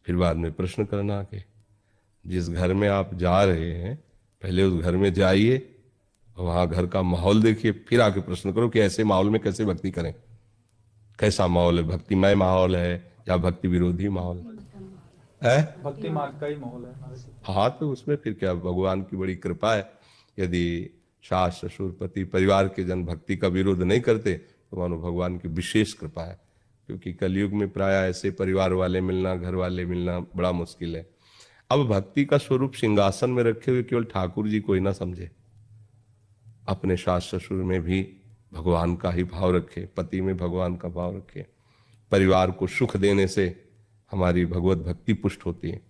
फिर बाद में प्रश्न करना आके। जिस घर में आप जा रहे हैं पहले उस घर में जाइए, वहां घर का माहौल देखिए, फिर आके प्रश्न करो कि ऐसे माहौल में कैसे भक्ति करें। कैसा माहौल है, भक्तिमय माहौल है या भक्ति विरोधी माहौल है? भक्ति मार्ग का ही माहौल है हमारे से। हाँ, तो उसमें फिर क्या, भगवान की बड़ी कृपा है। यदि सास ससुर पति परिवार के जन भक्ति का विरोध नहीं करते तो मानो भगवान की विशेष कृपा है। क्योंकि कलयुग में प्राय ऐसे परिवार वाले मिलना, घर वाले मिलना बड़ा मुश्किल है। अब भक्ति का स्वरूप सिंहासन में रखे हुए केवल ठाकुर जी को ही ना समझे, अपने सास ससुर में भी भगवान का ही भाव रखे, पति में भगवान का भाव रखे। परिवार को सुख देने से हमारी भगवत भक्ति पुष्ट होती है।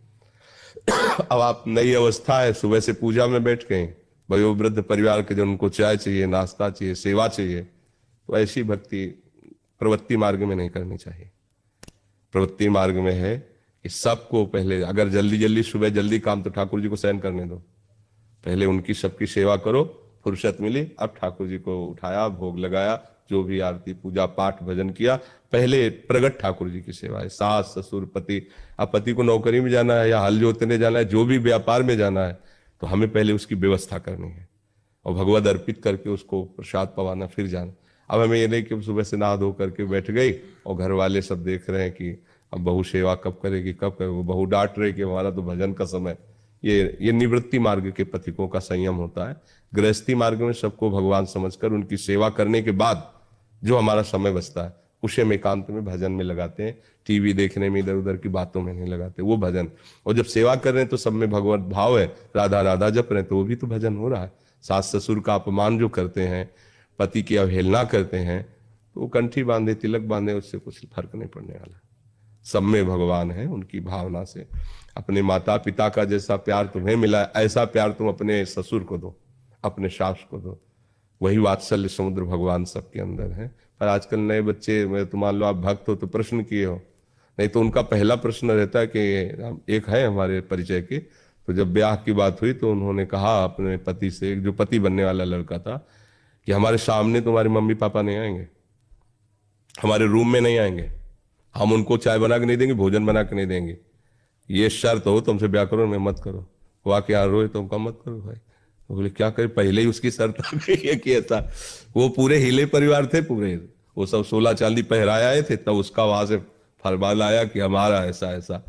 अब आप नई अवस्था है, सुबह से पूजा में बैठ गए, वयोवृद्ध परिवार के जो उनको चाय चाहिए, नाश्ता चाहिए, सेवा चाहिए, तो ऐसी भक्ति प्रवृत्ति मार्ग में नहीं करनी चाहिए। प्रवृत्ति मार्ग में है कि सबको पहले, अगर जल्दी जल्दी सुबह जल्दी काम, तो ठाकुर जी को शयन करने दो, पहले उनकी सबकी सेवा करो। फुर्सत मिली अब ठाकुर जी को उठाया, भोग लगाया, जो भी आरती पूजा पाठ भजन किया, पहले प्रगट ठाकुर जी की सेवा है। सास ससुर पति, अब पति को नौकरी में जाना है या हल जोतने जाना है, जो भी व्यापार में जाना है, तो हमें पहले उसकी व्यवस्था करनी है और भगवत अर्पित करके उसको प्रसाद पवाना, फिर जाना। अब हमें ये नहीं कि सुबह से नहा धो करके बैठ गई और घर वाले सब देख रहे हैं कि अब बहू सेवा कब करेगी कब करेगी, बहू डांट रही कि हमारा तो भजन का समय। ये निवृत्ति मार्ग के पथिकों का संयम होता है। गृहस्थी मार्ग में सबको भगवान समझकर उनकी सेवा करने के बाद जो हमारा समय बचता है उसे हम एकांत में भजन में लगाते हैं। टीवी देखने में, इधर उधर की बातों में नहीं लगाते, वो भजन। और जब सेवा कर रहे हैं तो सब में भगवत भाव है, राधा राधा जप रहे हैं, तो वो भी तो भजन हो रहा है। सास ससुर का अपमान जो करते हैं, पति की अवहेलना करते हैं, तो वो कंठी बांधे तिलक बांधे, उससे कुछ फर्क नहीं पड़ने वाला। सब में भगवान है, उनकी भावना से। अपने माता पिता का जैसा प्यार तुम्हें मिला, ऐसा प्यार तुम अपने ससुर को दो, अपने सास को दो। वही वात्सल्य समुद्र भगवान सबके अंदर है। पर आजकल नए बच्चे, मैं तो मान लो आप भक्त हो तो प्रश्न किए हो, नहीं तो उनका पहला प्रश्न रहता है कि एक है हमारे परिचय के, तो जब ब्याह की बात हुई तो उन्होंने कहा अपने पति से, जो पति बनने वाला लड़का था, कि हमारे सामने तुम्हारे मम्मी पापा नहीं आएंगे, हमारे रूम में नहीं आएंगे, हम उनको चाय बना के नहीं देंगे, भोजन बना के नहीं देंगे, ये शर्त हो, तुमसे ब्याह करो, मैं मत करो। वो आके यहाँ रोए, तुम कम मत करो भाई। तो बोले क्या करे, पहले ही उसकी शर्त आ गई है कि ऐसा। वो पूरे हिले परिवार थे पूरे, वो सब 16 चांदी पहराए आए थे, तब उसका वहां से फरमान आया कि हमारा ऐसा ऐसा।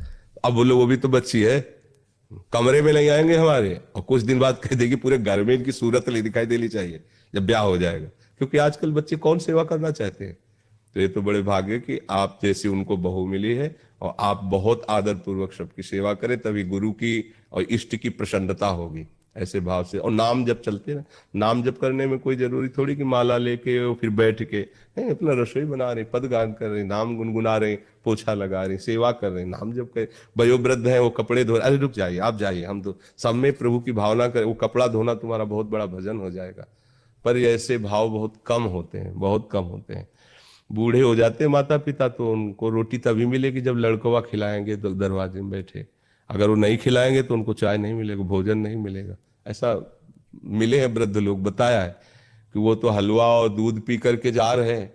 अब बोले वो भी तो बच्ची है, कमरे में नहीं आएंगे हमारे, और कुछ दिन बाद कह देगी पूरे घर में इनकी सूरत नहीं दिखाई देनी चाहिए जब ब्याह हो जाएगा। क्योंकि आजकल बच्चे कौन सेवा करना चाहते हैं। तो ये तो बड़े भाग्य कि आप जैसी उनको बहू मिली है और आप बहुत आदर पूर्वक सबकी सेवा करें, तभी गुरु की और इष्ट की प्रसन्नता होगी, ऐसे भाव से। और नाम जप चलते रहे, नाम जप करने में कोई जरूरी थोड़ी कि माला लेके और फिर बैठ के नहीं, अपना रसोई बना रहे, पद गान कर रहे, नाम गुनगुना रहे, पोछा लगा रहे, सेवा कर रहे, नाम जप कर। वयोवृद्ध है वो कपड़े धो, अरे रुक जाइए आप जाइए, हम तो सब में प्रभु की भावना करें, वो कपड़ा धोना तुम्हारा बहुत बड़ा भजन हो जाएगा। पर ऐसे भाव बहुत कम होते हैं, बहुत कम होते हैं। बूढ़े हो जाते हैं माता पिता तो उनको रोटी तभी मिलेगी जब लड़कवा खिलाएंगे तो दरवाजे में बैठे, अगर वो नहीं खिलाएंगे तो उनको चाय नहीं मिलेगा, भोजन नहीं मिलेगा। ऐसा मिले हैं वृद्ध लोग, बताया है कि वो तो हलवा और दूध पी करके जा रहे हैं,